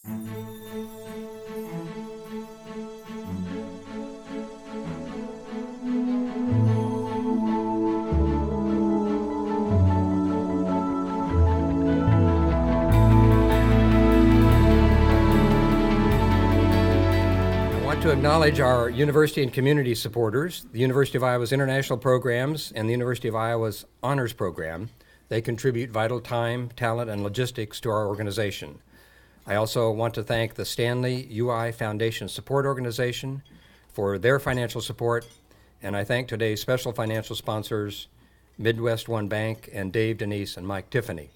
To acknowledge our university and community supporters, the University of Iowa's international programs and the University of Iowa's honors program. They contribute vital time, talent, and logistics to our organization. I also want to thank the Stanley UI Foundation Support Organization for their financial support, and I thank today's special financial sponsors, Midwest One Bank and Dave, Denise, and Mike Tiffany.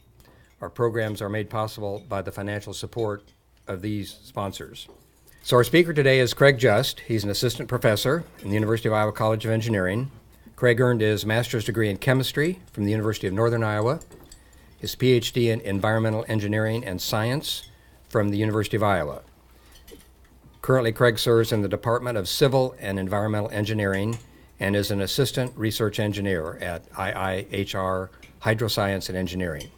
Our programs are made possible by the financial support of these sponsors. So our speaker today is Craig Just. He's an assistant professor in the University of Iowa College of Engineering. Craig earned his master's degree in chemistry from the University of Northern Iowa, his Ph.D. in environmental engineering and science from the University of Iowa. Currently, Craig serves in the Department of Civil and Environmental Engineering and is an assistant research engineer at IIHR Hydroscience and Engineering.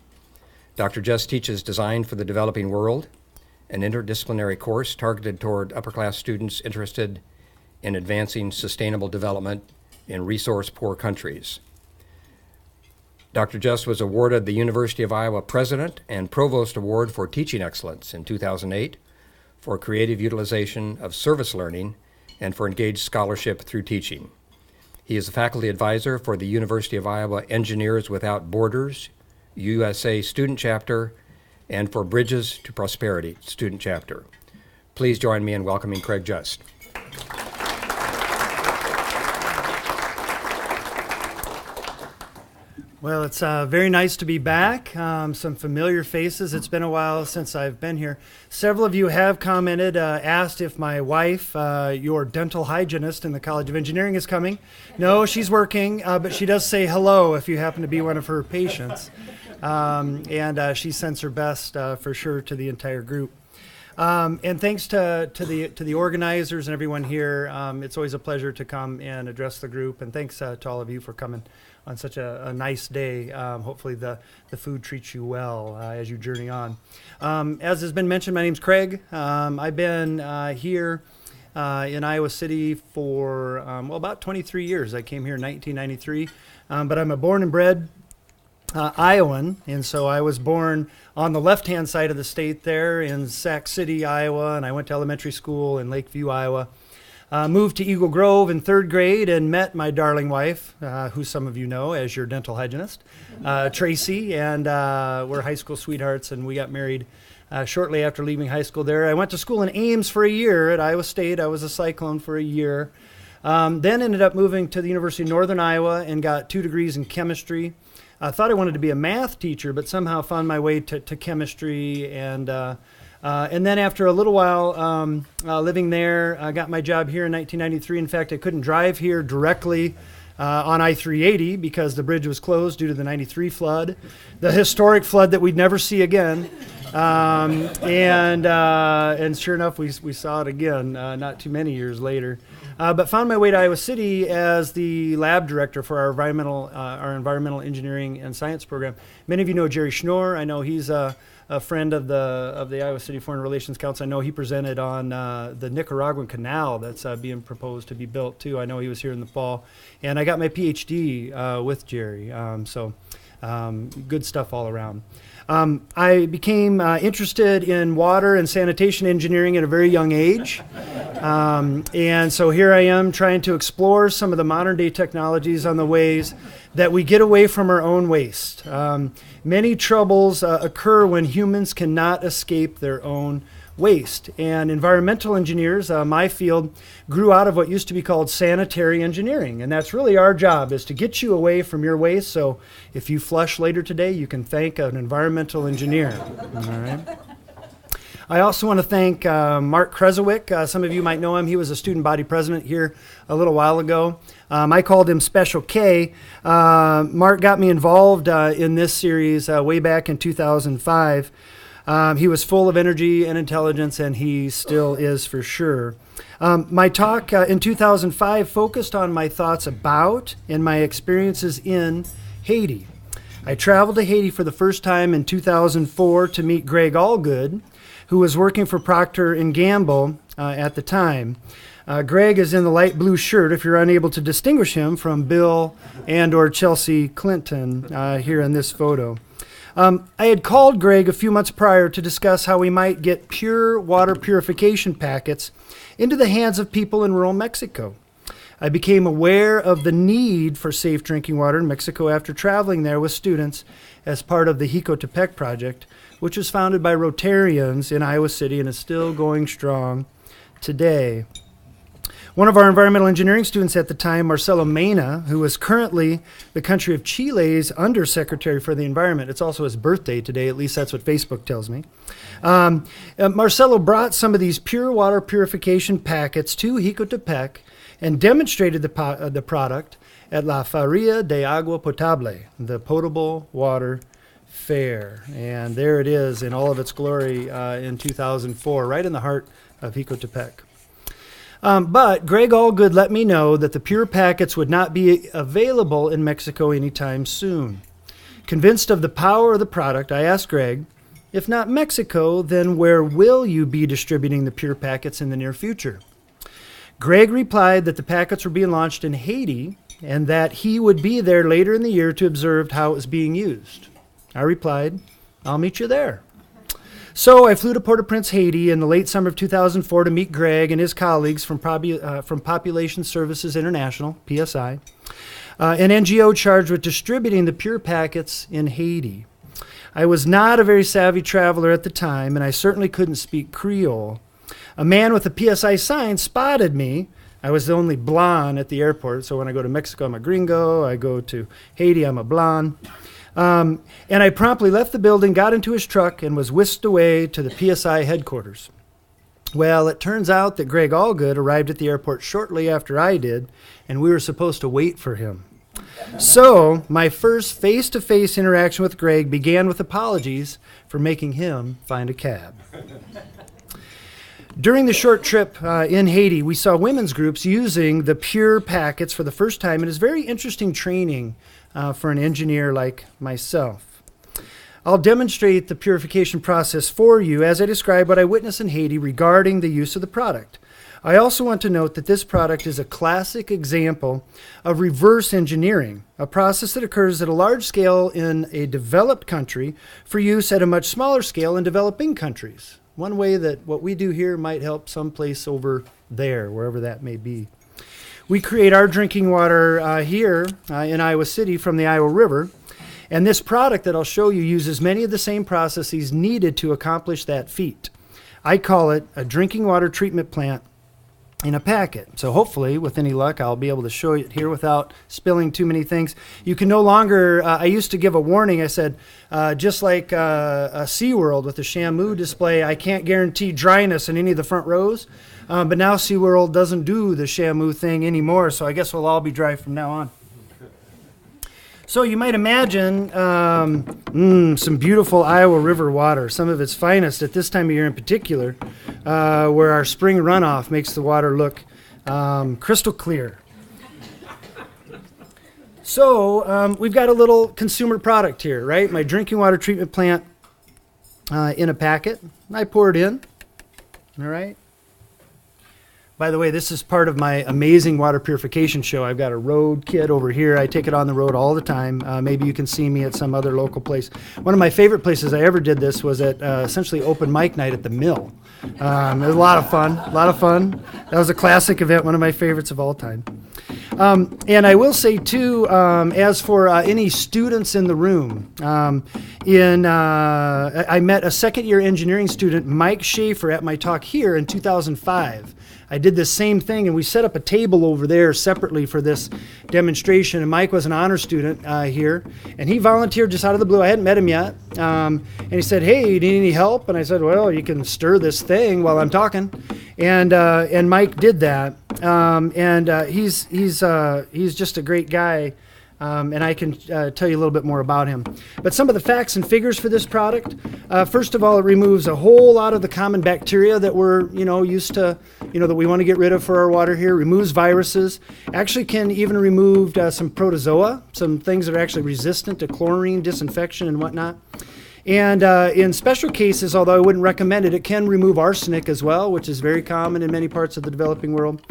Dr. Just teaches design for the developing world, an interdisciplinary course targeted toward upper-class students interested in advancing sustainable development in resource-poor countries. Dr. Just was awarded the University of Iowa President and Provost Award for Teaching Excellence in 2008 for creative utilization of service learning and for engaged scholarship through teaching. He is a faculty advisor for the University of Iowa Engineers Without Borders, USA Student Chapter, and for Bridges to Prosperity Student Chapter. Please join me in welcoming Craig Just. Well, it's very nice to be back. Some familiar faces. It's been a while since I've been here. Several of you have commented, asked if my wife, your dental hygienist in the College of Engineering, is coming. No, she's working, but she does say hello if you happen to be one of her patients. And she sends her best for sure to the entire group. And thanks to the organizers and everyone here. It's always a pleasure to come and address the group. And thanks to all of you for coming on such a nice day. Hopefully the food treats you well as you journey on. As has been mentioned, my name's Craig. I've been here in Iowa City for about 23 years. I came here in 1993, but I'm a born and bred Iowan, and so I was born on the left-hand side of the state there in Sac City, Iowa, and I went to elementary school in Lakeview, Iowa. Moved to Eagle Grove in third grade and met my darling wife, who some of you know as your dental hygienist, Tracy, and we're high school sweethearts, and we got married shortly after leaving high school there. I went to school in Ames for a year at Iowa State. I was a Cyclone for a year. Then ended up moving to the University of Northern Iowa and got 2 degrees in chemistry. I thought I wanted to be a math teacher, but somehow found my way to chemistry. And then after a little while living there, I got my job here in 1993. In fact, I couldn't drive here directly on I-380 because the bridge was closed due to the 93 flood, the historic flood that we'd never see again. And sure enough, we saw it again not too many years later. But found my way to Iowa City as the lab director for our environmental engineering and science program. Many of you know Jerry Schnorr. I know he's a friend of the Iowa City Foreign Relations Council. I know he presented on the Nicaraguan Canal that's being proposed to be built too. I know he was here in the fall, and I got my Ph.D. With Jerry. So good stuff all around. I became interested in water and sanitation engineering at a very young age. And so here I am trying to explore some of the modern day technologies on the ways that we get away from our own waste. Many troubles occur when humans cannot escape their own waste. And environmental engineers, my field, grew out of what used to be called sanitary engineering. And that's really our job, is to get you away from your waste. So if you flush later today, you can thank an environmental engineer. All right. I also want to thank Mark Kresowick. Some of you might know him. He was a student body president here a little while ago. I called him Special K. Mark got me involved in this series way back in 2005. He was full of energy and intelligence, and he still is for sure. My talk in 2005 focused on my thoughts about and my experiences in Haiti. I traveled to Haiti for the first time in 2004 to meet Greg Allgood. who was working for Procter & Gamble at the time. Greg is in the light blue shirt if you're unable to distinguish him from Bill and or Chelsea Clinton here in this photo. I had called Greg a few months prior to discuss how we might get pure water purification packets into the hands of people in rural Mexico. I became aware of the need for safe drinking water in Mexico after traveling there with students as part of the Jicotepec project, which was founded by Rotarians in Iowa City and is still going strong today. One of our environmental engineering students at the time, Marcelo Mena, who is currently the country of Chile's Undersecretary for the Environment. It's also his birthday today, at least that's what Facebook tells me. Marcelo brought some of these pure water purification packets to Jicotepec and demonstrated the product at La Feria de Agua Potable, the Potable Water Fair. And there it is in all of its glory in 2004, right in the heart of Jicotepec. But Greg Allgood let me know that the pure packets would not be available in Mexico anytime soon. Convinced of the power of the product, I asked Greg, if not Mexico, then where will you be distributing the pure packets in the near future? Greg replied that the packets were being launched in Haiti and that he would be there later in the year to observe how it was being used. I replied, I'll meet you there. So I flew to Port-au-Prince, Haiti in the late summer of 2004 to meet Greg and his colleagues from Population Services International, PSI, an NGO charged with distributing the pure packets in Haiti. I was not a very savvy traveler at the time, and I certainly couldn't speak Creole. A man with a PSI sign spotted me. I was the only blonde at the airport, so when I go to Mexico, I'm a gringo. I go to Haiti, I'm a blonde. And I promptly left the building, got into his truck, and was whisked away to the PSI headquarters. Well, it turns out that Greg Allgood arrived at the airport shortly after I did, and we were supposed to wait for him. So my first face-to-face interaction with Greg began with apologies for making him find a cab. During the short trip in Haiti, we saw women's groups using the pure packets for the first time, and it's very interesting training for an engineer like myself. I'll demonstrate the purification process for you as I describe what I witnessed in Haiti regarding the use of the product. I also want to note that this product is a classic example of reverse engineering, a process that occurs at a large scale in a developed country for use at a much smaller scale in developing countries. One way that what we do here might help someplace over there, wherever that may be. We create our drinking water here in Iowa City from the Iowa River, and this product that I'll show you uses many of the same processes needed to accomplish that feat. I call it a drinking water treatment plant in a packet. So hopefully, with any luck, I'll be able to show it here without spilling too many things. You can no longer, I used to give a warning. I said, just like a SeaWorld with the Shamu display, I can't guarantee dryness in any of the front rows. But now SeaWorld doesn't do the Shamu thing anymore, so I guess we'll all be dry from now on. So you might imagine some beautiful Iowa River water, some of its finest at this time of year in particular, where our spring runoff makes the water look crystal clear. So we've got a little consumer product here, right? My drinking water treatment plant in a packet. I pour it in, all right? By the way, this is part of my amazing water purification show. I've got a road kit over here. I take it on the road all the time. Maybe you can see me at some other local place. One of my favorite places I ever did this was at essentially open mic night at the Mill. It was a lot of fun. That was a classic event, one of my favorites of all time. And I will say, too, as for any students in the room, I met a second-year engineering student, Mike Schaefer, at my talk here in 2005. I did the same thing, and we set up a table over there separately for this demonstration. And Mike was an honor student here, and he volunteered just out of the blue. I hadn't met him yet, and he said, "Hey, you need any help?" And I said, "Well, you can stir this thing while I'm talking." And Mike did that, and he's just a great guy. And I can tell you a little bit more about him. But some of the facts and figures for this product, first of all, it removes a whole lot of the common bacteria that we're, used to, that we want to get rid of for our water here. Removes viruses. Actually can even remove some protozoa, some things that are actually resistant to chlorine, disinfection, and whatnot. And in special cases, although I wouldn't recommend it, it can remove arsenic as well, which is very common in many parts of the developing world.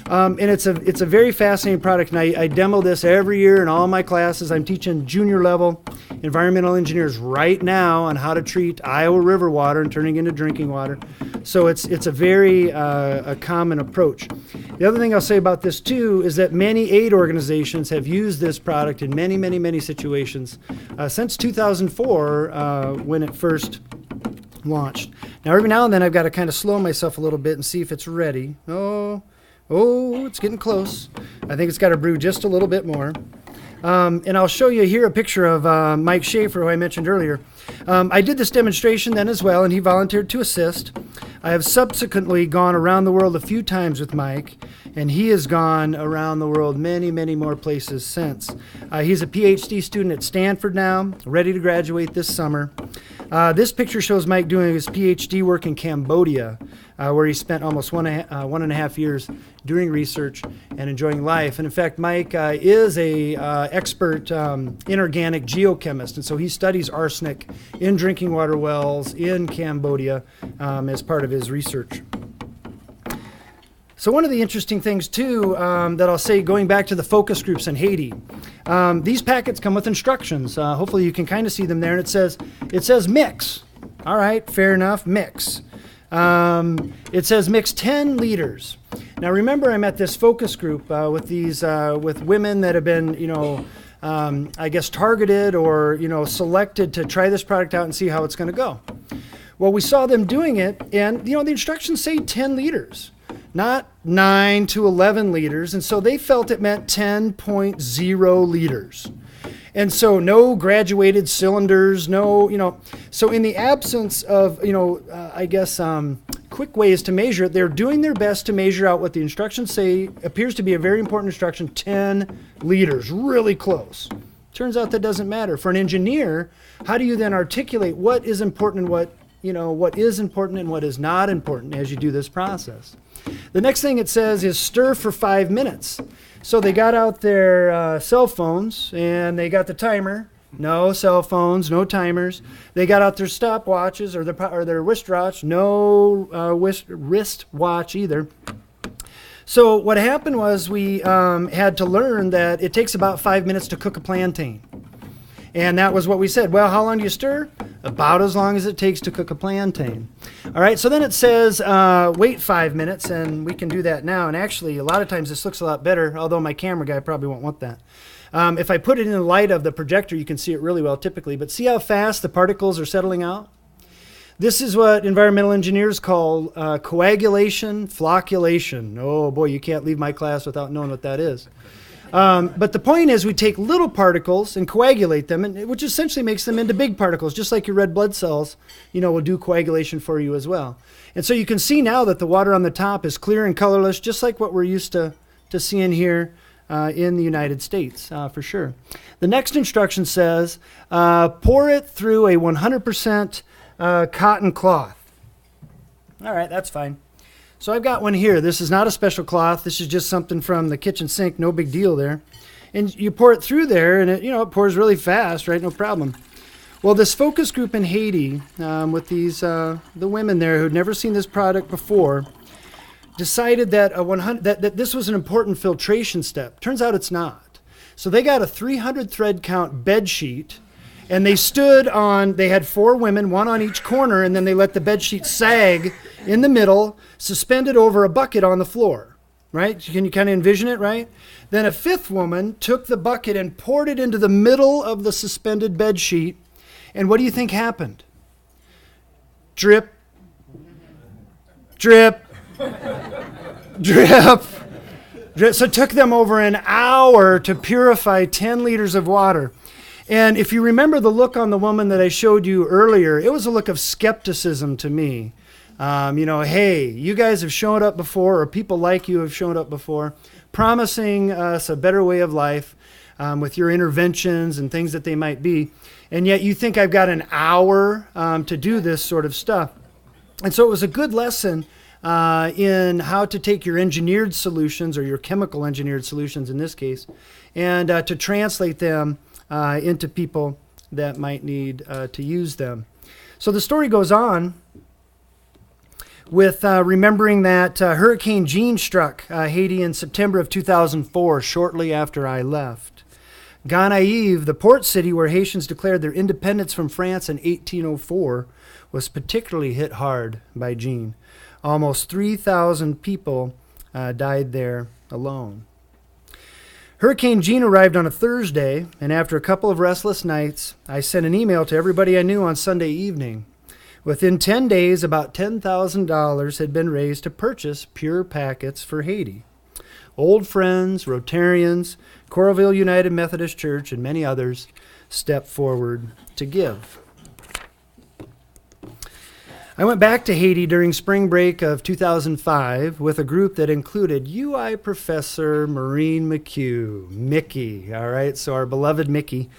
And it's a very fascinating product, and I demo this every year in all my classes. I'm teaching junior level environmental engineers right now on how to treat Iowa River water and turning it into drinking water. So it's a very a common approach. The other thing I'll say about this too is that many aid organizations have used this product in many, many, many situations since 2004 when it first launched. Now every now and then I've got to kind of slow myself a little bit and see if it's ready. Oh, it's getting close. I think it's got to brew just a little bit more. And I'll show you here a picture of Mike Schaefer, who I mentioned earlier. I did this demonstration then as well, and he volunteered to assist. I have subsequently gone around the world a few times with Mike, and he has gone around the world many, many more places since. He's a Ph.D. student at Stanford now, ready to graduate this summer. This picture shows Mike doing his Ph.D. work in Cambodia, where he spent almost one and a half years doing research and enjoying life. And in fact, Mike is a expert inorganic geochemist, and so he studies arsenic in drinking water wells in Cambodia as part of his research. So one of the interesting things too that I'll say, going back to the focus groups in Haiti, these packets come with instructions. Hopefully you can kind of see them there, and it says mix. All right, fair enough, mix. It says mix 10 liters. Now remember, I'm at this focus group with these with women that have been, I guess targeted or selected to try this product out and see how it's going to go. Well, we saw them doing it, and the instructions say 10 liters. Not 9 to 11 liters, and so they felt it meant 10.0 liters. And so no graduated cylinders, no, so in the absence of, quick ways to measure it, they're doing their best to measure out what the instructions say appears to be a very important instruction, 10 liters, really close. Turns out that doesn't matter. For an engineer, how do you then articulate what is important and what is important and what is not important as you do this process? The next thing it says is stir for 5 minutes. So they got out their cell phones and they got the timer. No cell phones, no timers. They got out their stopwatches or their wristwatch. No wristwatch either. So what happened was we had to learn that it takes about 5 minutes to cook a plantain. And that was what we said. Well, how long do you stir? About as long as it takes to cook a plantain. All right, so then it says wait 5 minutes, and we can do that now. And actually, a lot of times this looks a lot better, although my camera guy probably won't want that. If I put it in the light of the projector, you can see it really well typically. But see how fast the particles are settling out? This is what environmental engineers call coagulation, flocculation. Oh boy, you can't leave my class without knowing what that is. But the point is we take little particles and coagulate them, which essentially makes them into big particles, just like your red blood cells, will do coagulation for you as well. And so you can see now that the water on the top is clear and colorless, just like what we're used to seeing here in the United States, for sure. The next instruction says, pour it through a 100% cotton cloth. All right, that's fine. So I've got one here. This is not a special cloth. This is just something from the kitchen sink. No big deal there. And you pour it through there, and it pours really fast, right? No problem. Well, this focus group in Haiti, with these the women there who'd never seen this product before, decided that that this was an important filtration step. Turns out it's not. So they got a 300 thread count bed sheet, and they had 4 women, one on each corner, and then they let the bed sheet sag in the middle, suspended over a bucket on the floor, right? Can you kind of envision it, right? Then a 5th woman took the bucket and poured it into the middle of the suspended bed sheet, and what do you think happened? Drip, drip, drip, drip. So it took them over an hour to purify 10 liters of water. And if you remember the look on the woman that I showed you earlier, it was a look of skepticism to me. Hey, you guys have shown up before, or people like you have shown up before, promising us a better way of life with your interventions and things that they might be. And yet you think I've got an hour to do this sort of stuff. And so it was a good lesson in how to take your engineered solutions, or your chemical engineered solutions in this case, and to translate them into people that might need to use them. So the story goes on with remembering that Hurricane Jean struck Haiti in September of 2004, shortly after I left. Gonaïves, the port city where Haitians declared their independence from France in 1804, was particularly hit hard by Jean. Almost 3,000 people died there alone. Hurricane Jean arrived on a Thursday, and after a couple of restless nights, I sent an email to everybody I knew on Sunday evening. Within 10 days, about $10,000 had been raised to purchase pure packets for Haiti. Old friends, Rotarians, Coralville United Methodist Church, and many others stepped forward to give. I went back to Haiti during spring break of 2005 with a group that included UI Professor Maureen McHugh, Mickey, all right, so our beloved Mickey,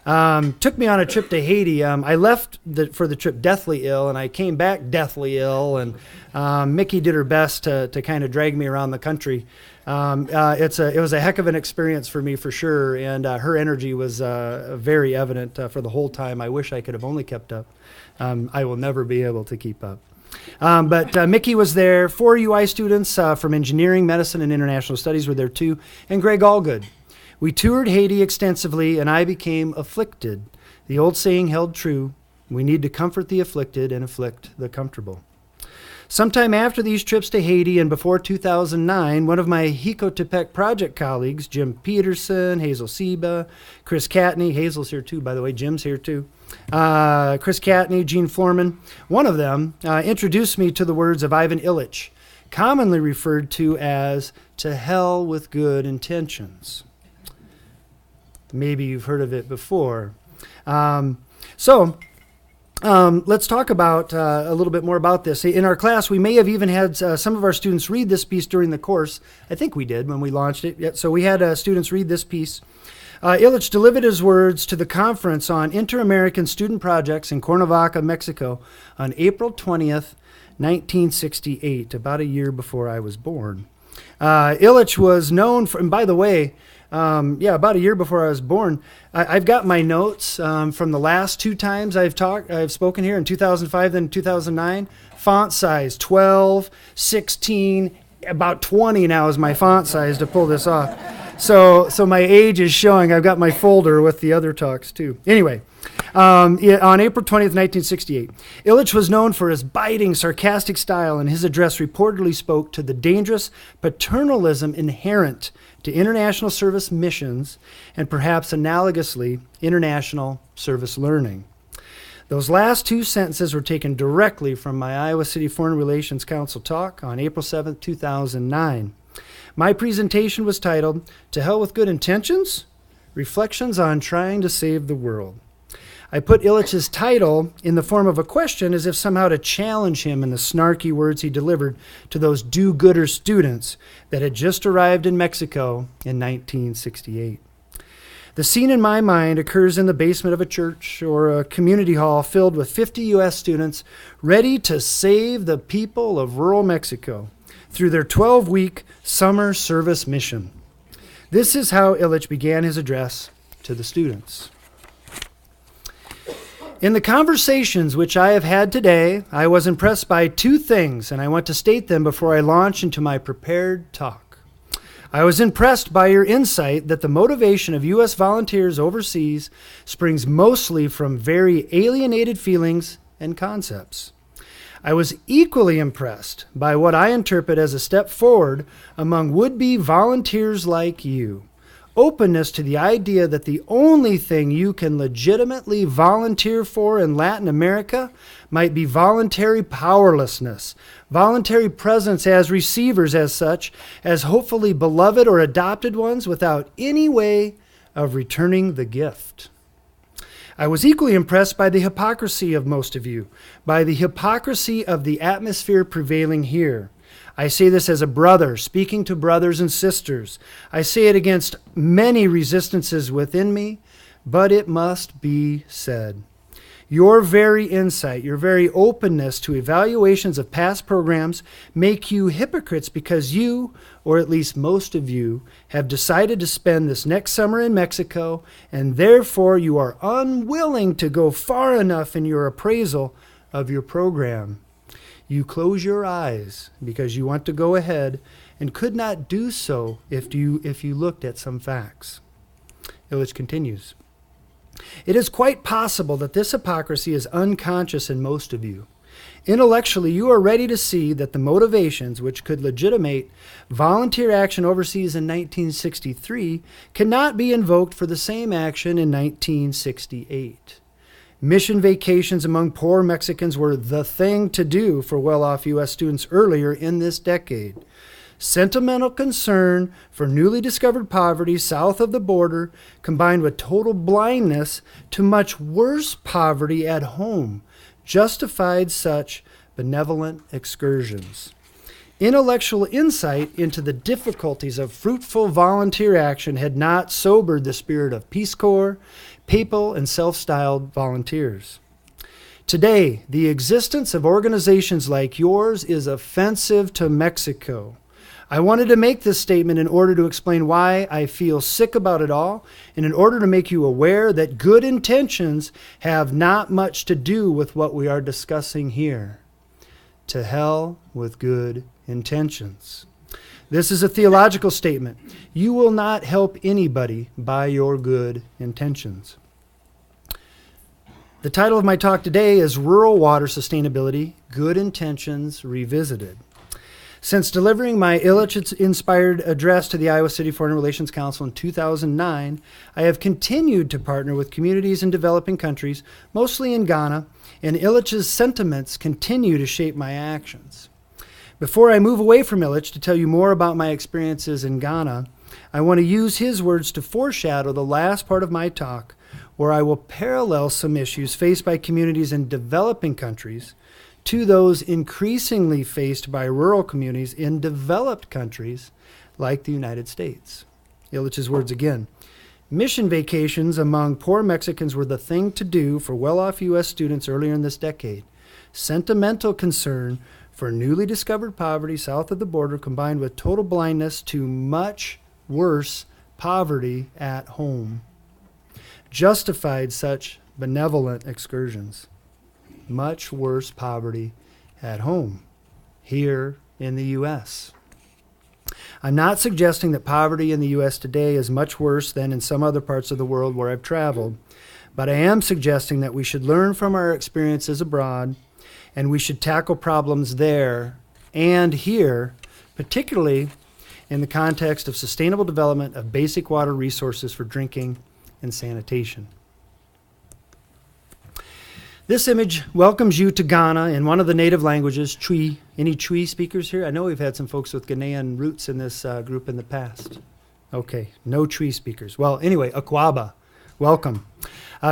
took me on a trip to Haiti. I left for the trip deathly ill, and I came back deathly ill, and Mickey did her best to kind of drag me around the country. It was a heck of an experience for me, for sure, and her energy was very evident for the whole time. I wish I could have only kept up. I will never be able to keep up. But Mickey was there. 4 UI students from engineering, medicine, and international studies were there too, and Greg Allgood. We toured Haiti extensively, and I became afflicted. The old saying held true: we need to comfort the afflicted and afflict the comfortable. Sometime after these trips to Haiti and before 2009, one of my Hecotepec project colleagues, Jim Peterson, Hazel Seba, Chris Catney — Hazel's here too, by the way, Jim's here too — Chris Catney, Gene Florman, one of them introduced me to the words of Ivan Ilitch, commonly referred to as "to hell with good intentions." Maybe you've heard of it before. Let's talk about a little bit more about this. In our class, we may have even had some of our students read this piece during the course. I think we did when we launched it. Yeah, so we had students read this piece. Ilitch delivered his words to the conference on Inter-American Student Projects in Cuernavaca, Mexico on April 20th, 1968, about a year before I was born. Ilitch was known for, and by the way, about a year before I was born, I've got my notes from the last 2 times I've spoken here, in 2005, then 2009. Font size 12, 16, about 20 now is my font size to pull this off. So my age is showing. I've got my folder with the other talks too. Anyway, on April 20th, 1968, Ilitch was known for his biting, sarcastic style, and his address reportedly spoke to the dangerous paternalism inherent to international service missions and perhaps analogously international service learning. Those last 2 sentences were taken directly from my Iowa City Foreign Relations Council talk on April 7th, 2009. My presentation was titled, "To Hell with Good Intentions? Reflections on Trying to Save the World." I put Ilitch's title in the form of a question, as if somehow to challenge him in the snarky words he delivered to those do-gooder students that had just arrived in Mexico in 1968. The scene in my mind occurs in the basement of a church or a community hall filled with 50 U.S. students ready to save the people of rural Mexico through their 12-week summer service mission. This is how Ilitch began his address to the students. In the conversations which I have had today, I was impressed by 2 things, and I want to state them before I launch into my prepared talk. I was impressed by your insight that the motivation of U.S. volunteers overseas springs mostly from very alienated feelings and concepts. I was equally impressed by what I interpret as a step forward among would-be volunteers like you. Openness to the idea that the only thing you can legitimately volunteer for in Latin America might be voluntary powerlessness, voluntary presence as receivers as such, as hopefully beloved or adopted ones without any way of returning the gift. I was equally impressed by the hypocrisy of most of you, by the hypocrisy of the atmosphere prevailing here. I say this as a brother, speaking to brothers and sisters. I say it against many resistances within me, but it must be said. Your very insight, your very openness to evaluations of past programs make you hypocrites because you, or at least most of you, have decided to spend this next summer in Mexico, and therefore you are unwilling to go far enough in your appraisal of your program. You close your eyes because you want to go ahead and could not do so if you looked at some facts. Ilitch continues. It is quite possible that this hypocrisy is unconscious in most of you. Intellectually, you are ready to see that the motivations which could legitimate volunteer action overseas in 1963 cannot be invoked for the same action in 1968. Mission vacations among poor Mexicans were the thing to do for well-off U.S. students earlier in this decade. Sentimental concern for newly discovered poverty south of the border, combined with total blindness to much worse poverty at home, justified such benevolent excursions. Intellectual insight into the difficulties of fruitful volunteer action had not sobered the spirit of Peace Corps, papal, and self-styled volunteers. Today, the existence of organizations like yours is offensive to Mexico. I wanted to make this statement in order to explain why I feel sick about it all, and in order to make you aware that good intentions have not much to do with what we are discussing here. To hell with good intentions. This is a theological statement. You will not help anybody by your good intentions. The title of my talk today is Rural Water Sustainability, Good Intentions Revisited. Since delivering my Ilitch-inspired address to the Iowa City Foreign Relations Council in 2009, I have continued to partner with communities in developing countries, mostly in Ghana, and Ilitch's sentiments continue to shape my actions. Before I move away from Ilitch to tell you more about my experiences in Ghana, I want to use his words to foreshadow the last part of my talk, where I will parallel some issues faced by communities in developing countries to those increasingly faced by rural communities in developed countries like the United States. Ilitch's words again. Mission vacations among poor Mexicans were the thing to do for well-off U.S. students earlier in this decade. Sentimental concern for newly discovered poverty south of the border combined with total blindness to much worse poverty at home justified such benevolent excursions. Much worse poverty at home, here in the U.S. I'm not suggesting that poverty in the U.S. today is much worse than in some other parts of the world where I've traveled, but I am suggesting that we should learn from our experiences abroad, and we should tackle problems there and here, particularly in the context of sustainable development of basic water resources for drinking and sanitation. This image welcomes you to Ghana in one of the native languages, Twi. Any Twi speakers here? I know we've had some folks with Ghanaian roots in this group in the past. Okay, no Twi speakers. Well, anyway, Akwaba, welcome.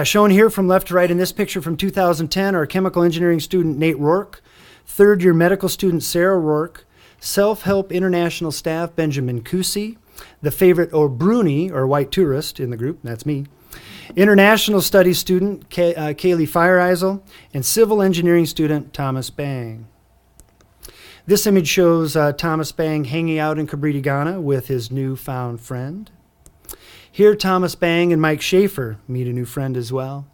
Shown here from left to right in this picture from 2010 are chemical engineering student Nate Rourke, third-year medical student Sarah Rourke, self-help international staff Benjamin Kusi, the favorite or Bruni, or white tourist in the group, that's me, international studies student Kaylee Fireisel, and civil engineering student Thomas Bang. This image shows Thomas Bang hanging out in Cabriti, Ghana with his newfound friend. Here Thomas Bang and Mike Schaefer meet a new friend as well.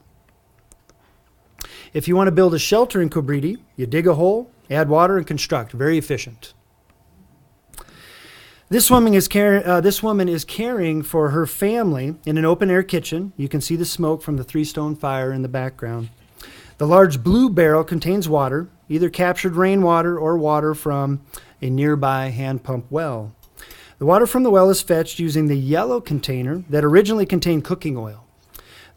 If you want to build a shelter in Cabriti, you dig a hole, add water, and construct. Very efficient. This woman is caring for her family in an open-air kitchen. You can see the smoke from the three-stone fire in the background. The large blue barrel contains water, either captured rainwater or water from a nearby hand pump well. The water from the well is fetched using the yellow container that originally contained cooking oil.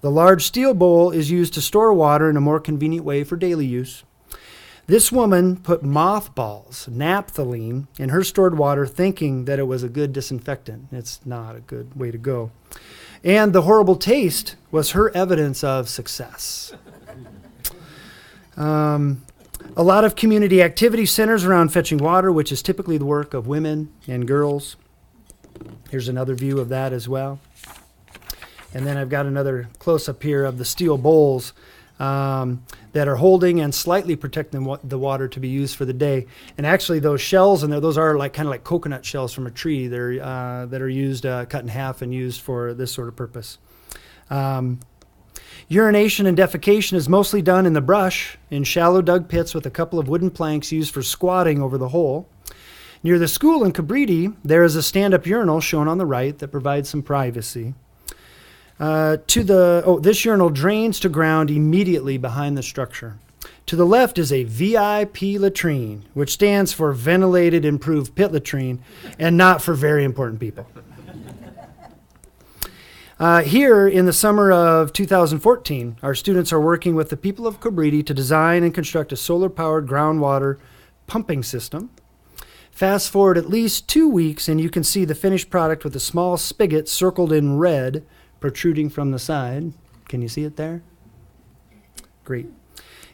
The large steel bowl is used to store water in a more convenient way for daily use. This woman put mothballs, naphthalene, in her stored water thinking that it was a good disinfectant. It's not a good way to go. And the horrible taste was her evidence of success. A lot of community activity centers around fetching water, which is typically the work of women and girls. Here's another view of that as well. And then I've got another close-up here of the steel bowls that are holding and slightly protecting the water to be used for the day. And actually, those shells in there, those are kind of like coconut shells from a tree. They're that are used, cut in half, and used for this sort of purpose. Urination and defecation is mostly done in the brush in shallow dug pits with a couple of wooden planks used for squatting over the hole. Near the school in Cabrini, there is a stand-up urinal shown on the right that provides some privacy. This urinal drains to ground immediately behind the structure. To the left is a VIP latrine, which stands for Ventilated Improved Pit Latrine, and not for very important people. Here, in the summer of 2014, our students are working with the people of Cabrini to design and construct a solar-powered groundwater pumping system. Fast forward at least 2 weeks, and you can see the finished product with a small spigot circled in red protruding from the side. Can you see it there? Great.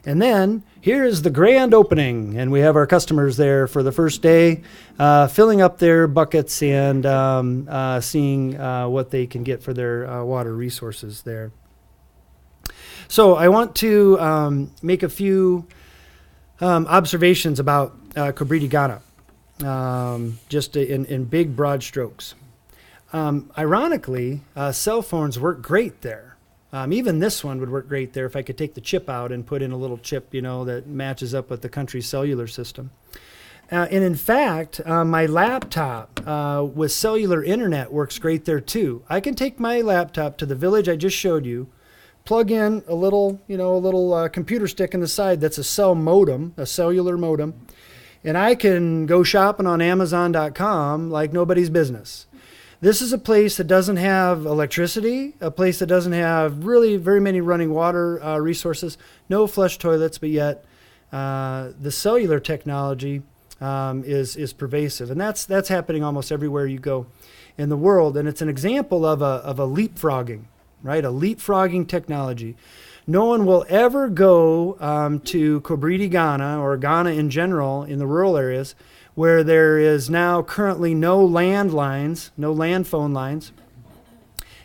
And then here is the grand opening, and we have our customers there for the first day, filling up their buckets and seeing what they can get for their water resources there. So I want to make a few observations about Cabrini, Ghana, just in big, broad strokes. Ironically, cell phones work great there. Even this one would work great there if I could take the chip out and put in a little chip, that matches up with the country's cellular system. And in fact, my laptop with cellular internet works great there too. I can take my laptop to the village I just showed you, plug in a little computer stick in the side that's a cell modem, a cellular modem, and I can go shopping on Amazon.com like nobody's business. This is a place that doesn't have electricity, a place that doesn't have really very many running water resources, no flush toilets, but yet the cellular technology is pervasive. And that's happening almost everywhere you go in the world. And it's an example of a leapfrogging, right? A leapfrogging technology. No one will ever go to Cabrini, Ghana, or Ghana in general in the rural areas where there is now currently no landlines, no land phone lines,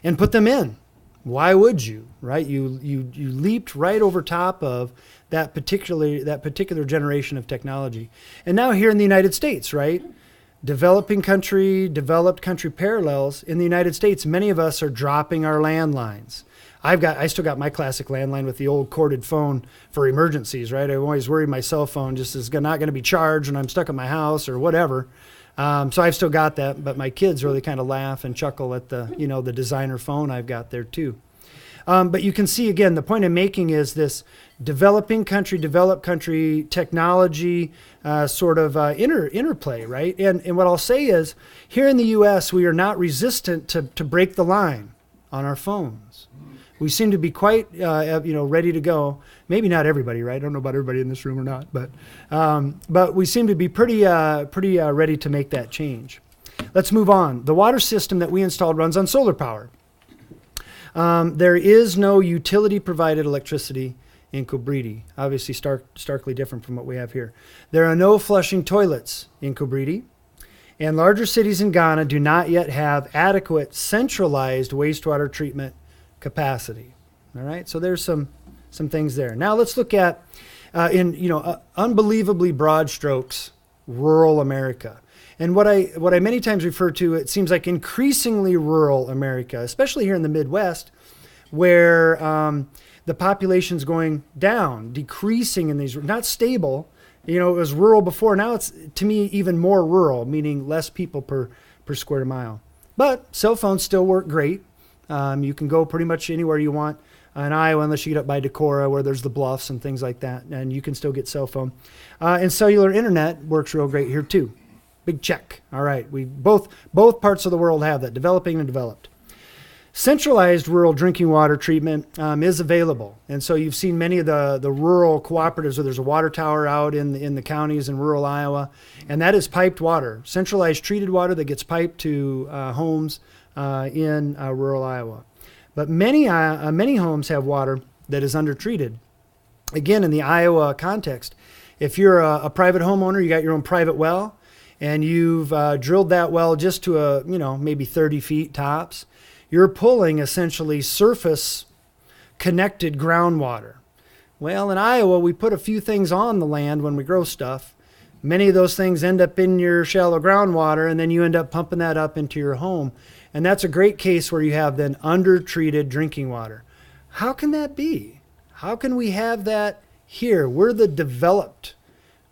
and put them in. Why would you, right? You leaped right over top of that particular generation of technology. And now here in the United States, right? Developed country parallels. In the United States, many of us are dropping our landlines. I still got my classic landline with the old corded phone for emergencies, right? I always worry my cell phone just is not going to be charged when I'm stuck at my house or whatever. So I've still got that, but my kids really kind of laugh and chuckle at the designer phone I've got there too. But you can see, again, the point I'm making is this developed country technology interplay, right? And what I'll say is, here in the U.S., we are not resistant to break the line on our phones. We seem to be quite, ready to go. Maybe not everybody, right? I don't know about everybody in this room or not, but we seem to be pretty ready to make that change. Let's move on. The water system that we installed runs on solar power. There is no utility-provided electricity in Cabrini, obviously starkly different from what we have here. There are no flushing toilets in Cabrini, and larger cities in Ghana do not yet have adequate centralized wastewater treatment capacity. All right, so there's some things there. Now let's look at, unbelievably broad strokes, rural America. And what I many times refer to, it seems like increasingly rural America, especially here in the Midwest, where the population's going down, decreasing in these, not stable. It was rural before. Now it's, to me, even more rural, meaning less people per square mile. But cell phones still work great. You can go pretty much anywhere you want in Iowa, unless you get up by Decorah, where there's the bluffs and things like that, and you can still get cell phone. And cellular internet works real great here too. Big check. All right, we both parts of the world have that, developing and developed. Centralized rural drinking water treatment is available, and so you've seen many of the rural cooperatives where there's a water tower out in the counties in rural Iowa, and that is piped water, centralized treated water that gets piped to homes in rural Iowa. But many homes have water that is undertreated. Again, in the Iowa context, if you're a private homeowner, you got your own private well, and you've drilled that well just to maybe 30 feet tops, you're pulling essentially surface connected groundwater. Well, in Iowa, we put a few things on the land when we grow stuff. Many of those things end up in your shallow groundwater, and then you end up pumping that up into your home. And that's a great case where you have then undertreated drinking water. How can that be? How can we have that here? We're the developed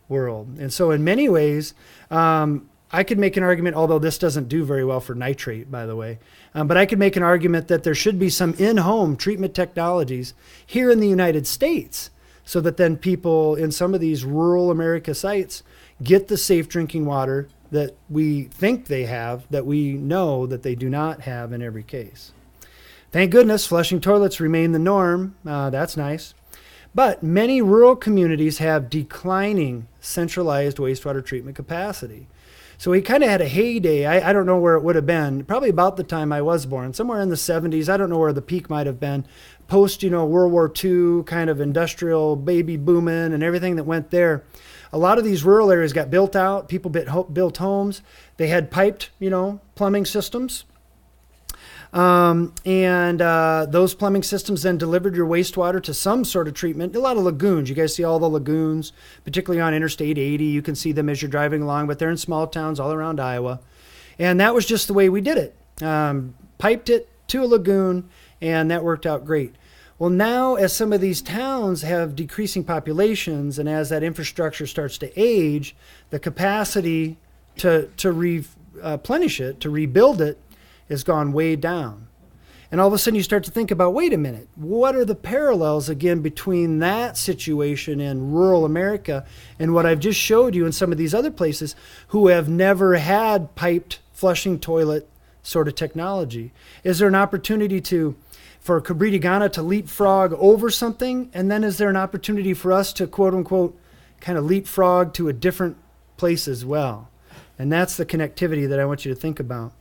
world. And so in many ways, I could make an argument, although this doesn't do very well for nitrate, by the way, but I could make an argument that there should be some in-home treatment technologies here in the United States so that then people in some of these rural America sites get the safe drinking water that we think they have, that we know that they do not have in every case. Thank goodness flushing toilets remain the norm. That's nice. But many rural communities have declining centralized wastewater treatment capacity. So we kind of had a heyday. I don't know where it would have been, probably about the time I was born, somewhere in the 70s. I don't know where the peak might have been. Post, World War II, kind of industrial baby booming and everything that went there. A lot of these rural areas got built out. People built homes. They had piped, plumbing systems. And those plumbing systems then delivered your wastewater to some sort of treatment. A lot of lagoons. You guys see all the lagoons, particularly on Interstate 80. You can see them as you're driving along, but they're in small towns all around Iowa. And that was just the way we did it. Piped it to a lagoon, and that worked out great. Well, now as some of these towns have decreasing populations, and as that infrastructure starts to age, the capacity to replenish it, to rebuild it, has gone way down. And all of a sudden you start to think about, wait a minute, what are the parallels again between that situation in rural America and what I've just showed you in some of these other places who have never had piped flushing toilet sort of technology? Is there an opportunity for Cabrita Ghana to leapfrog over something? And then is there an opportunity for us to quote unquote kind of leapfrog to a different place as well? And that's the connectivity that I want you to think about.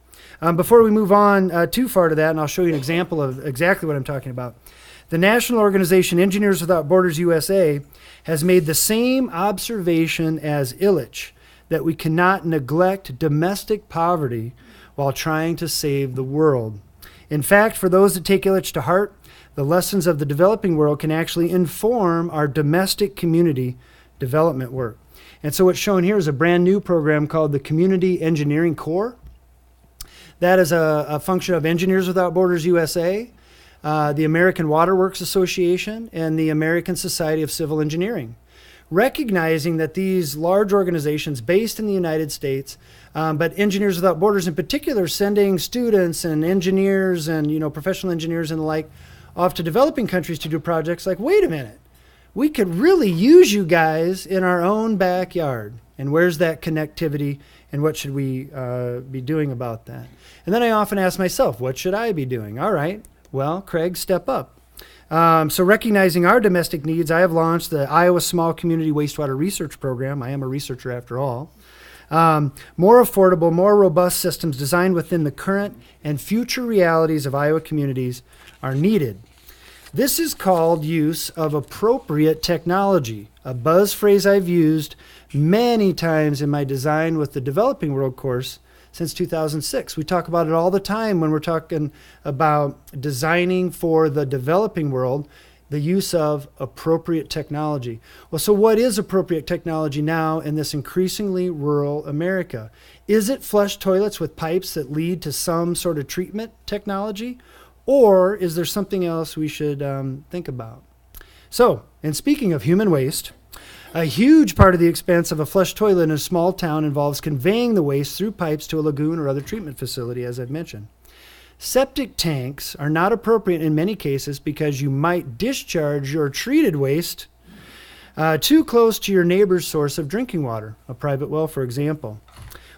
Before we move on too far to that, and I'll show you an example of exactly what I'm talking about, the national organization Engineers Without Borders USA has made the same observation as Ilitch, that we cannot neglect domestic poverty while trying to save the world. In fact, for those that take Ilitch to heart, the lessons of the developing world can actually inform our domestic community development work. And so what's shown here is a brand new program called the Community Engineering Corps. That is a function of Engineers Without Borders USA, the American Water Works Association, and the American Society of Civil Engineering, recognizing that these large organizations based in the United States, but Engineers Without Borders in particular, sending students and engineers and professional engineers and the like off to developing countries to do projects like, wait a minute, we could really use you guys in our own backyard. And where's that connectivity, and what should we be doing about that? And then I often ask myself, what should I be doing? All right, well, Craig, step up. So recognizing our domestic needs, I have launched the Iowa Small Community Wastewater Research Program. I am a researcher after all. More affordable, more robust systems designed within the current and future realities of Iowa communities are needed. This is called use of appropriate technology, a buzz phrase I've used many times in my Design with the Developing World course since 2006. We talk about it all the time when we're talking about designing for the developing world, the use of appropriate technology. Well, so what is appropriate technology now in this increasingly rural America? Is it flush toilets with pipes that lead to some sort of treatment technology? Or is there something else we should think about? So, and speaking of human waste, a huge part of the expense of a flush toilet in a small town involves conveying the waste through pipes to a lagoon or other treatment facility, as I've mentioned. Septic tanks are not appropriate in many cases because you might discharge your treated waste too close to your neighbor's source of drinking water, a private well, for example.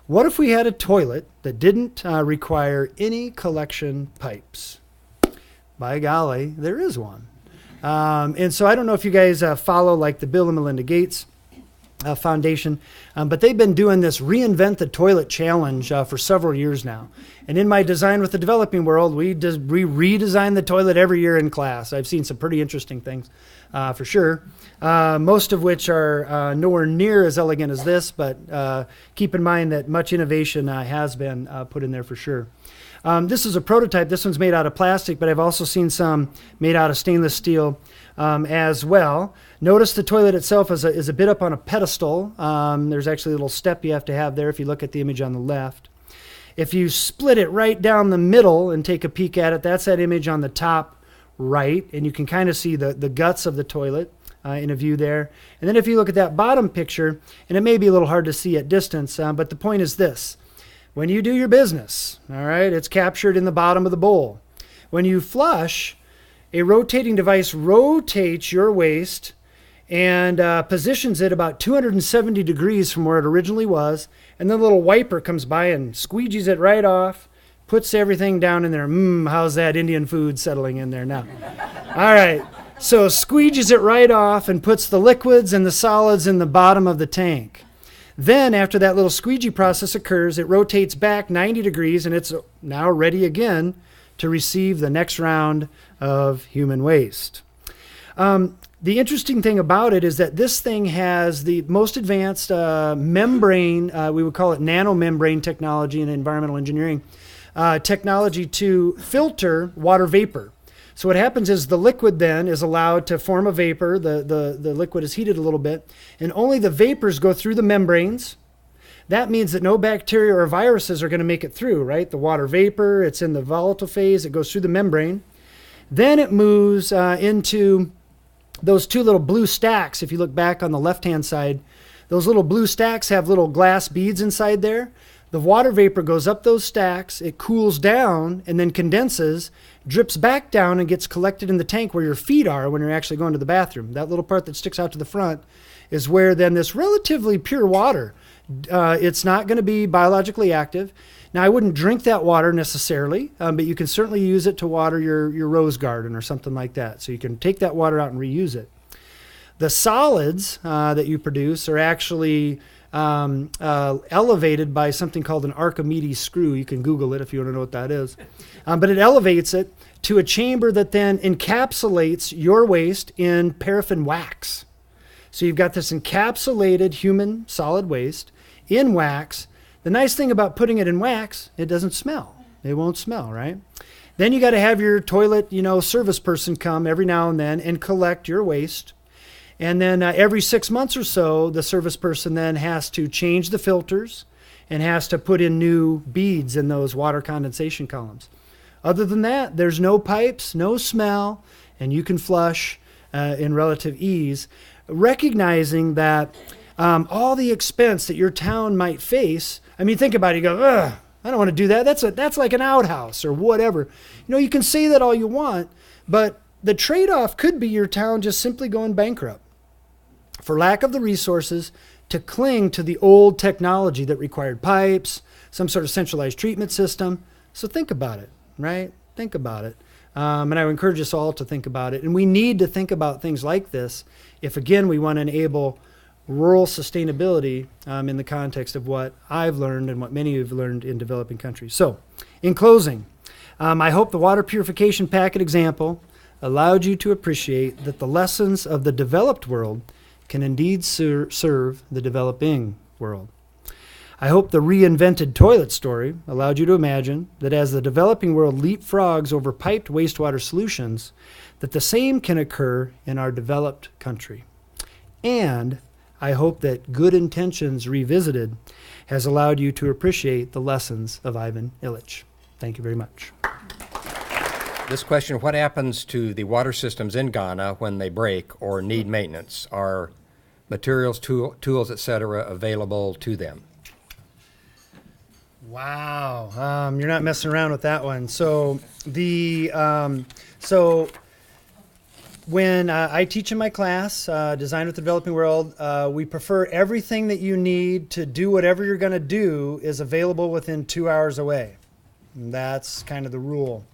What if we had a toilet that didn't require any collection pipes? By golly, there is one. And so I don't know if you guys follow like the Bill and Melinda Gates Foundation, but they've been doing this Reinvent the Toilet Challenge for several years now. And in my Design with the Developing World, we redesign the toilet every year in class. I've seen some pretty interesting things for sure, most of which are nowhere near as elegant as this, but keep in mind that much innovation has been put in there for sure. This is a prototype. This one's made out of plastic, but I've also seen some made out of stainless steel as well. Notice the toilet itself is a bit up on a pedestal. There's actually a little step you have to have there if you look at the image on the left. If you split it right down the middle and take a peek at it, that's that image on the top right, and you can kind of see the guts of the toilet in a view there. And then if you look at that bottom picture, and it may be a little hard to see at distance, but the point is this. When you do your business, all right, it's captured in the bottom of the bowl. When you flush, a rotating device rotates your waste and positions it about 270 degrees from where it originally was, and then a little wiper comes by and squeegees it right off, puts everything down in there. How's that Indian food settling in there now? All right, so squeegees it right off and puts the liquids and the solids in the bottom of the tank. Then after that little squeegee process occurs, it rotates back 90 degrees, and it's now ready again to receive the next round of human waste. The interesting thing about it is that this thing has the most advanced membrane, we would call it nanomembrane technology in environmental engineering, technology to filter water vapor. So what happens is the liquid then is allowed to form a vapor. The liquid is heated a little bit, and only the vapors go through the membranes. That means that no bacteria or viruses are going to make it through, right? The water vapor, it's in the volatile phase, it goes through the membrane. Then it moves into those two little blue stacks. If you look back on the left-hand side, those little blue stacks have little glass beads inside there. The water vapor goes up those stacks, it cools down and then condenses, drips back down and gets collected in the tank where your feet are when you're actually going to the bathroom. That little part that sticks out to the front is where then this relatively pure water, it's not going to be biologically active. Now, I wouldn't drink that water necessarily, but you can certainly use it to water your rose garden or something like that. So you can take that water out and reuse it. The solids that you produce are actually elevated by something called an Archimedes screw. You can Google it if you want to know what that is. But it elevates it to a chamber that then encapsulates your waste in paraffin wax. So you've got this encapsulated human solid waste in wax. The nice thing about putting it in wax, it doesn't smell. It won't smell, right? Then you got to have your toilet, service person come every now and then and collect your waste. And then every 6 months or so, the service person then has to change the filters and has to put in new beads in those water condensation columns. Other than that, there's no pipes, no smell, and you can flush in relative ease, recognizing that all the expense that your town might face. I mean, think about it. You go, ugh, I don't want to do that. That's like an outhouse or whatever. You can say that all you want, but the trade-off could be your town just simply going bankrupt for lack of the resources to cling to the old technology that required pipes, some sort of centralized treatment system. So think about it, right? Think about it. And I would encourage us all to think about it. And we need to think about things like this if, again, we want to enable rural sustainability in the context of what I've learned and what many of you have learned in developing countries. So, in closing, I hope the water purification packet example allowed you to appreciate that the lessons of the developed world can indeed serve the developing world. I hope the reinvented toilet story allowed you to imagine that as the developing world leapfrogs over piped wastewater solutions, that the same can occur in our developed country. And I hope that Good Intentions Revisited has allowed you to appreciate the lessons of Ivan Ilitch. Thank you very much. This question, what happens to the water systems in Ghana when they break or need maintenance? Are materials, tools, etc. available to them? Wow, you're not messing around with that one. So when I teach in my class, Design with the Developing World, we prefer everything that you need to do whatever you're going to do is available within 2 hours away. And that's kind of the rule.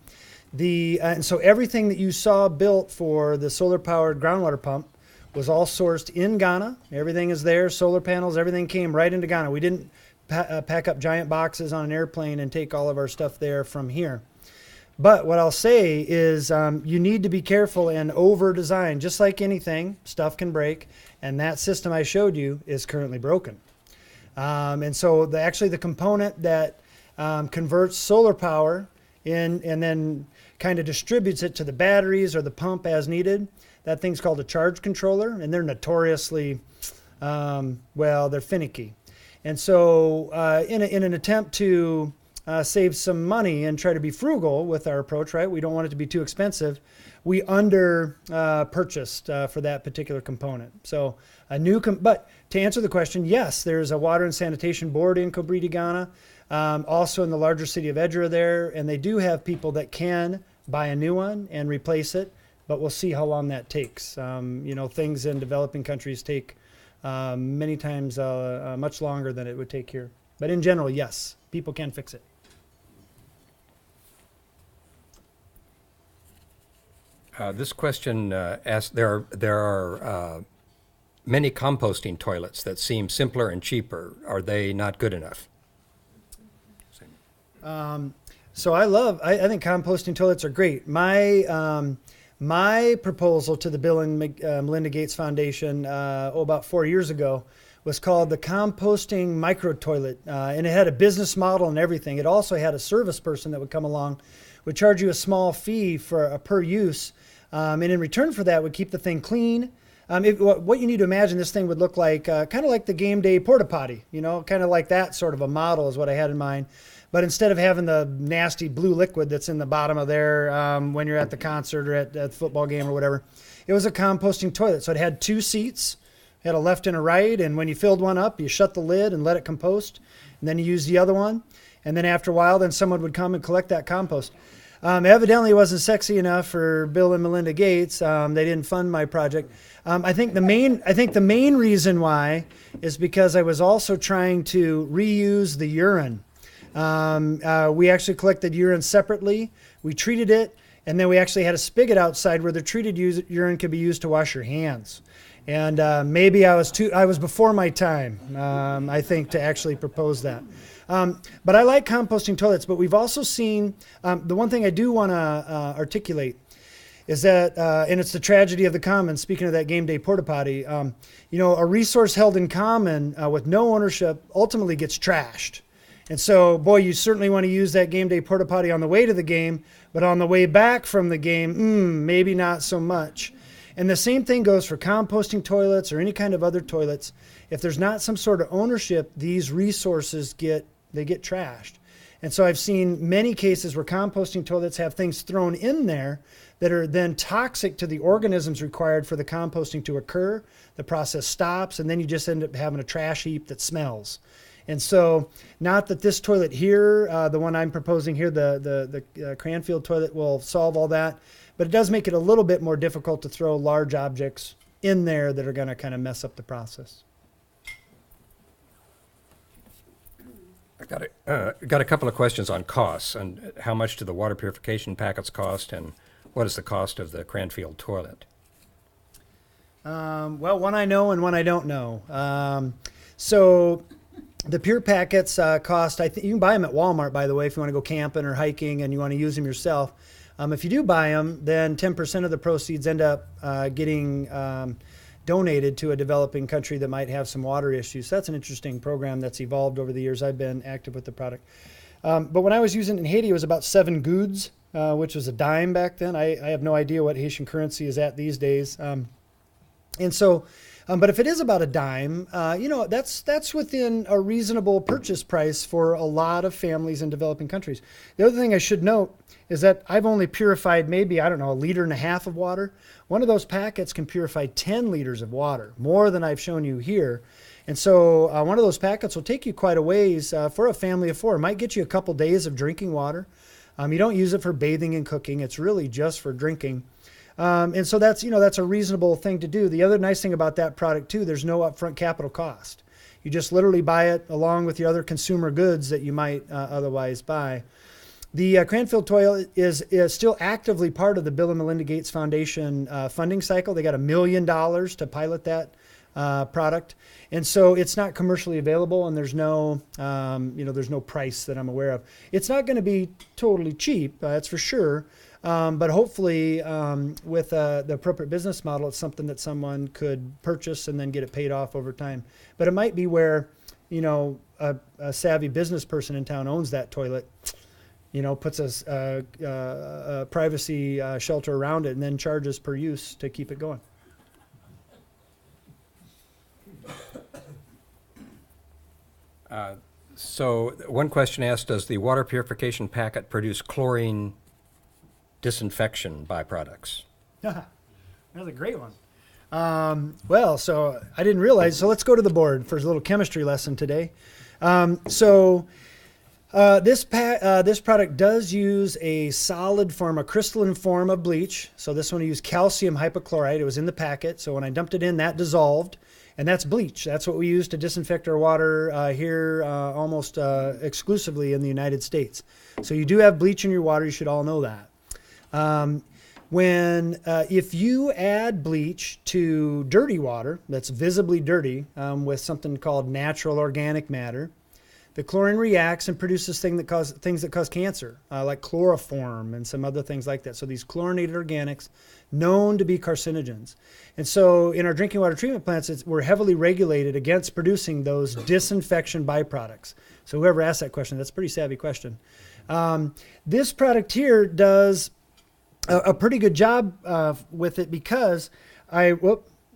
And so everything that you saw built for the solar-powered groundwater pump was all sourced in Ghana. Everything is there, solar panels, everything came right into Ghana. We didn't pack up giant boxes on an airplane and take all of our stuff there from here. But what I'll say is you need to be careful and over-design. Just like anything, stuff can break, and that system I showed you is currently broken. And so actually the component that converts solar power and then kind of distributes it to the batteries or the pump as needed. That thing's called a charge controller, and they're notoriously, they're finicky. And so in an attempt to save some money and try to be frugal with our approach, right? We don't want it to be too expensive. We purchased for that particular component. So but to answer the question, yes, there's a water and sanitation board in Cobriti, Ghana, also in the larger city of Edra there, and they do have people that can buy a new one and replace it, but we'll see how long that takes. Things in developing countries take many times much longer than it would take here. But in general, yes, people can fix it. This question asks, there are many composting toilets that seem simpler and cheaper. Are they not good enough? So I think composting toilets are great. My proposal to the Bill and Melinda Gates Foundation about 4 years ago was called the Composting Micro Toilet, and it had a business model and everything. It also had a service person that would come along, would charge you a small fee for a per use, and in return for that would keep the thing clean. What you need to imagine this thing would look like, kind of like the game day porta potty, kind of like that sort of a model is what I had in mind. But instead of having the nasty blue liquid that's in the bottom of there when you're at the concert or at the football game or whatever, it was a composting toilet. So it had 2 seats, it had a left and a right, and when you filled one up, you shut the lid and let it compost, and then you used the other one. And then after a while, then someone would come and collect that compost. Evidently, it wasn't sexy enough for Bill and Melinda Gates. They didn't fund my project. I think the main reason why is because I was also trying to reuse the urine. We actually collected urine separately. We treated it, and then we actually had a spigot outside where the treated urine could be used to wash your hands. And maybe I was before my time, I think, to actually propose that. But I like composting toilets, but we've also seen, the one thing I do want to articulate is that, and it's the tragedy of the commons, speaking of that game day porta potty, a resource held in common with no ownership ultimately gets trashed. And so, boy, you certainly want to use that game day porta potty on the way to the game, but on the way back from the game, maybe not so much. And the same thing goes for composting toilets or any kind of other toilets. If there's not some sort of ownership, these resources get trashed. And so I've seen many cases where composting toilets have things thrown in there that are then toxic to the organisms required for the composting to occur. The process stops, and then you just end up having a trash heap that smells. And so, not that this toilet here, the one I'm proposing here, the Cranfield toilet, will solve all that, but it does make it a little bit more difficult to throw large objects in there that are going to kind of mess up the process. I got a couple of questions on costs and how much do the water purification packets cost, and what is the cost of the Cranfield toilet? One I know and one I don't know. So the pure packets cost, I think you can buy them at Walmart, by the way, if you want to go camping or hiking and you want to use them yourself. If you do buy them, then 10% of the proceeds end up getting donated to a developing country that might have some water issues. So that's an interesting program that's evolved over the years I've been active with the product. But when I was using it in Haiti, it was about 7 goods, which was a dime back then. I have no idea what Haitian currency is at these days. But if it is about a dime, that's within a reasonable purchase price for a lot of families in developing countries. The other thing I should note is that I've only purified maybe, 1.5 liters of water. One of those packets can purify 10 liters of water, more than I've shown you here. And so one of those packets will take you quite a ways for a family of 4. It might get you a couple days of drinking water. You don't use it for bathing and cooking. It's really just for drinking. And so that's a reasonable thing to do. The other nice thing about that product too, there's no upfront capital cost. You just literally buy it along with the other consumer goods that you might otherwise buy. The Cranfield toilet is still actively part of the Bill and Melinda Gates Foundation funding cycle. They got $1 million to pilot that product, and so it's not commercially available, and there's no price that I'm aware of. It's not going to be totally cheap, that's for sure. But hopefully, with the appropriate business model, it's something that someone could purchase and then get it paid off over time. But it might be where, a savvy business person in town owns that toilet. puts a privacy shelter around it and then charges per use to keep it going. So one question asked, does the water purification packet produce chlorine disinfection byproducts? That's a great one. Well, so I didn't realize, so let's go to the board for a little chemistry lesson today. This product does use a solid form, a crystalline form of bleach. So this one used calcium hypochlorite. It was in the packet. So when I dumped it in, that dissolved. And that's bleach. That's what we use to disinfect our water here almost exclusively in the United States. So you do have bleach in your water. You should all know that. If you add bleach to dirty water that's visibly dirty with something called natural organic matter, the chlorine reacts and produces things that cause cancer, like chloroform and some other things like that. So these chlorinated organics known to be carcinogens. And so in our drinking water treatment plants, we're heavily regulated against producing those disinfection byproducts. So whoever asked that question, that's a pretty savvy question. This product here does a pretty good job with it because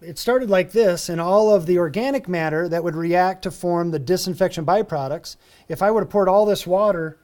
it started like this, and all of the organic matter that would react to form the disinfection byproducts, if I would have poured all this water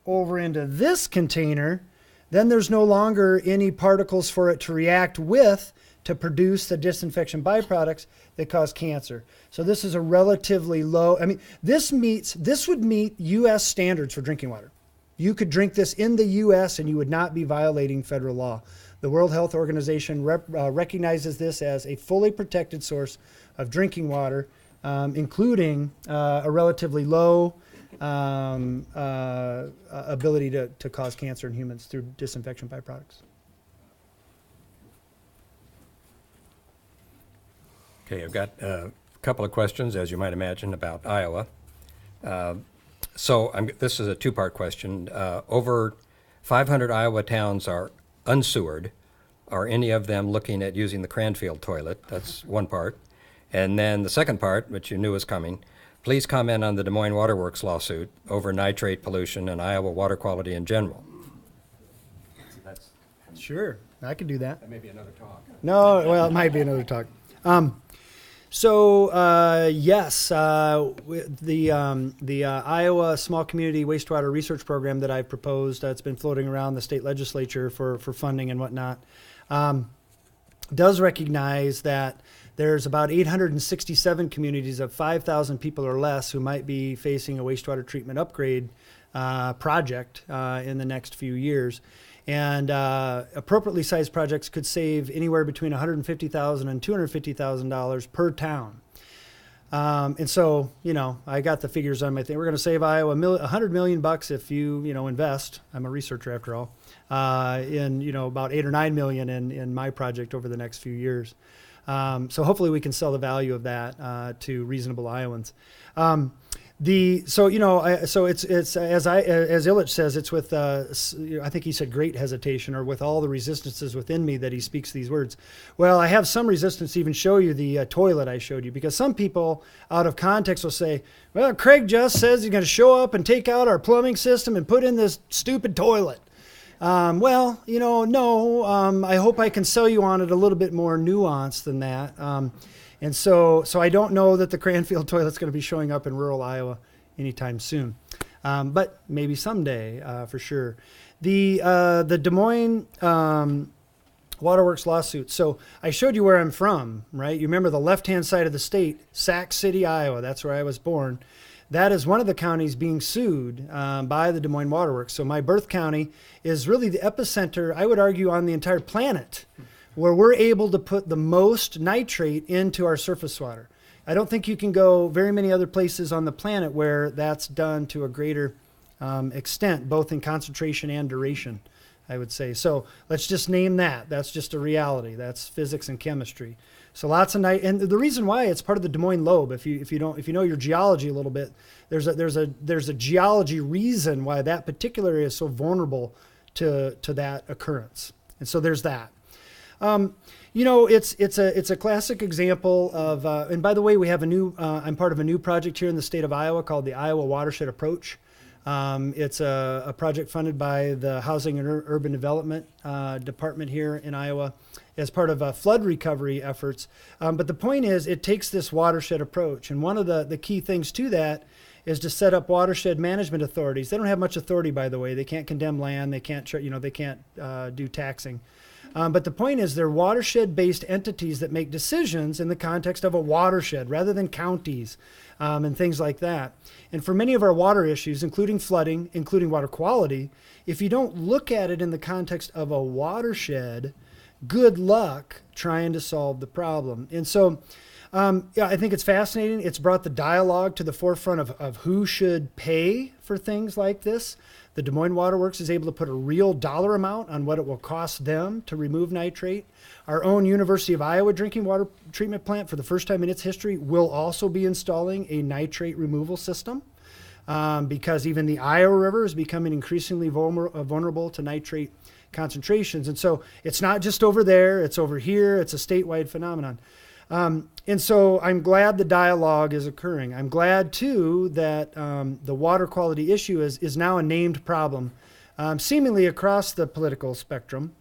over into this container, then there's no longer any particles for it to react with to produce the disinfection byproducts that cause cancer. So this is a relatively low, this would meet U.S. standards for drinking water. You could drink this in the U.S. and you would not be violating federal law. The World Health Organization recognizes this as a fully protected source of drinking water, including a relatively low ability to cause cancer in humans through disinfection byproducts. Okay, I've got a couple of questions, as you might imagine, about Iowa. This is a two-part question. Over 500 Iowa towns are unsewered. Are any of them looking at using the Cranfield toilet? That's one part. And then the second part, which you knew was coming, please comment on the Des Moines Water Works lawsuit over nitrate pollution and Iowa water quality in general. Sure, I could do that. That may be another talk. No, well, it might be another talk. Yes, the Iowa Small Community Wastewater Research Program that I've proposed, it's been floating around the state legislature for funding and whatnot, does recognize that there's about 867 communities of 5,000 people or less who might be facing a wastewater treatment upgrade project in the next few years. And appropriately sized projects could save anywhere between $150,000 and $250,000 per town. And so, I got the figures on my thing. We're going to save Iowa $100 million if you, invest. I'm a researcher after all. In about 8 or 9 million in my project over the next few years. So hopefully we can sell the value of that to reasonable Iowans. It's as Ilitch says, it's with I think he said great hesitation, or with all the resistances within me, that he speaks these words. Well, I have some resistance to even show you the toilet I showed you, because some people out of context will say, well, Craig just says he's going to show up and take out our plumbing system and put in this stupid toilet. No, I hope I can sell you on it a little bit more nuanced than that. And so I don't know that the Cranfield toilet's going to be showing up in rural Iowa anytime soon, but maybe someday for sure. The Des Moines Waterworks lawsuit. So I showed you where I'm from, right? You remember the left-hand side of the state, Sac City, Iowa. That's where I was born. That is one of the counties being sued by the Des Moines Waterworks. So my birth county is really the epicenter, I would argue, on the entire planet, where we're able to put the most nitrate into our surface water. I don't think you can go very many other places on the planet where that's done to a greater extent, both in concentration and duration, I would say. So let's just name that. That's just a reality. That's physics and chemistry. So lots of and the reason why, it's part of the Des Moines lobe. If you know your geology a little bit, there's a geology reason why that particular area is so vulnerable to that occurrence. And so there's that. It's a classic example of, and by the way, we have I'm part of a new project here in the state of Iowa called the Iowa Watershed Approach. It's a project funded by the Housing and Urban Development Department here in Iowa as part of flood recovery efforts. But the point is, it takes this watershed approach. And one of the key things to that is to set up watershed management authorities. They don't have much authority, by the way. They can't condemn land. They can't, they can't do taxing. But the point is, they're watershed-based entities that make decisions in the context of a watershed rather than counties and things like that. And for many of our water issues, including flooding, including water quality, if you don't look at it in the context of a watershed, good luck trying to solve the problem. And so I think it's fascinating. It's brought the dialogue to the forefront of who should pay for things like this. The Des Moines Water Works is able to put a real dollar amount on what it will cost them to remove nitrate. Our own University of Iowa drinking water treatment plant, for the first time in its history, will also be installing a nitrate removal system because even the Iowa River is becoming increasingly vulnerable to nitrate concentrations. And so it's not just over there, it's over here, it's a statewide phenomenon. And so I'm glad the dialogue is occurring. I'm glad, too, that the water quality issue is now a named problem, seemingly across the political spectrum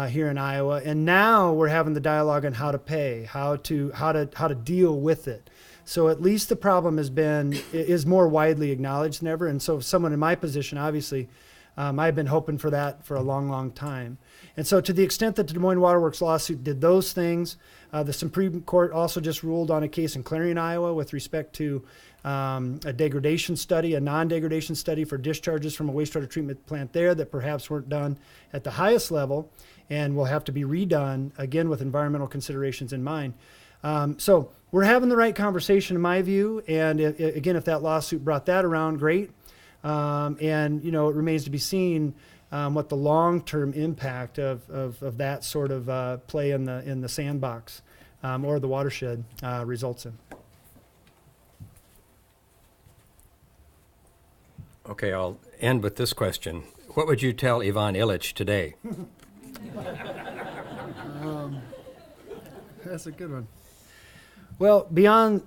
here in Iowa. And now we're having the dialogue on how to pay, how to deal with it. So at least the problem is more widely acknowledged than ever. And so someone in my position, obviously, I've been hoping for that for a long, long time. And so to the extent that the Des Moines Water Works lawsuit did those things, the Supreme Court also just ruled on a case in Chlorine, Iowa, with respect to a degradation study, a non-degradation study for discharges from a wastewater treatment plant there that perhaps weren't done at the highest level and will have to be redone, again, with environmental considerations in mind. So we're having the right conversation, in my view. And again, if that lawsuit brought that around, great. And, it remains to be seen what the long-term impact of that sort of play in the sandbox or the watershed results in. Okay, I'll end with this question. What would you tell Ivan Ilitch today? That's a good one. Well, beyond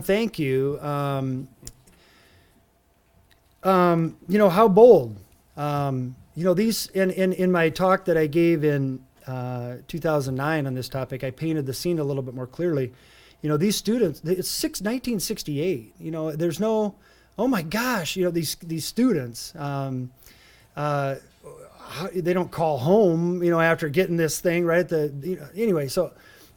thank you, how bold. These in my talk that I gave in 2009 on this topic, I painted the scene a little bit more clearly. These students, it's 1968. There's no, oh my gosh, these students, they don't call home, after getting this thing right. Anyway, so.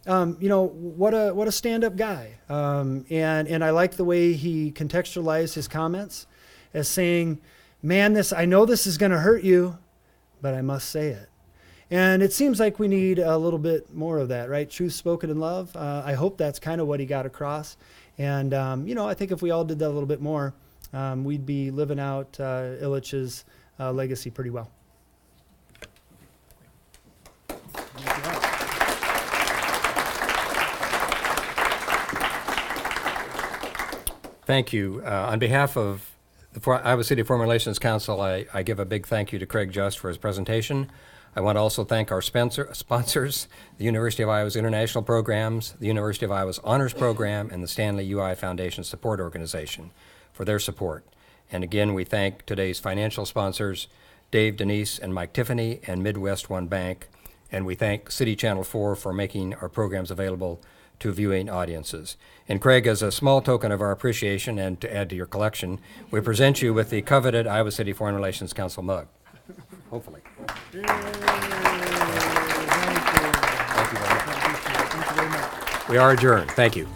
What a stand-up guy, and I like the way he contextualized his comments as saying, man, I know this is going to hurt you, but I must say it. And it seems like we need a little bit more of that, right? Truth spoken in love. I hope that's kind of what he got across. And, I think if we all did that a little bit more, we'd be living out Ilitch's legacy pretty well. Thank you. On behalf of the Iowa City Foreign Relations Council, I give a big thank you to Craig Just for his presentation. I want to also thank our sponsors, the University of Iowa's International Programs, the University of Iowa's Honors Program, and the Stanley UI Foundation Support Organization for their support. And again, we thank today's financial sponsors, Dave, Denise, and Mike Tiffany, and Midwest One Bank. And we thank City Channel 4 for making our programs available to viewing audiences. And Craig, as a small token of our appreciation and to add to your collection, we present you with the coveted Iowa City Foreign Relations Council mug. Hopefully. Yay. Thank you very much. Thank you very much. We are adjourned. Thank you.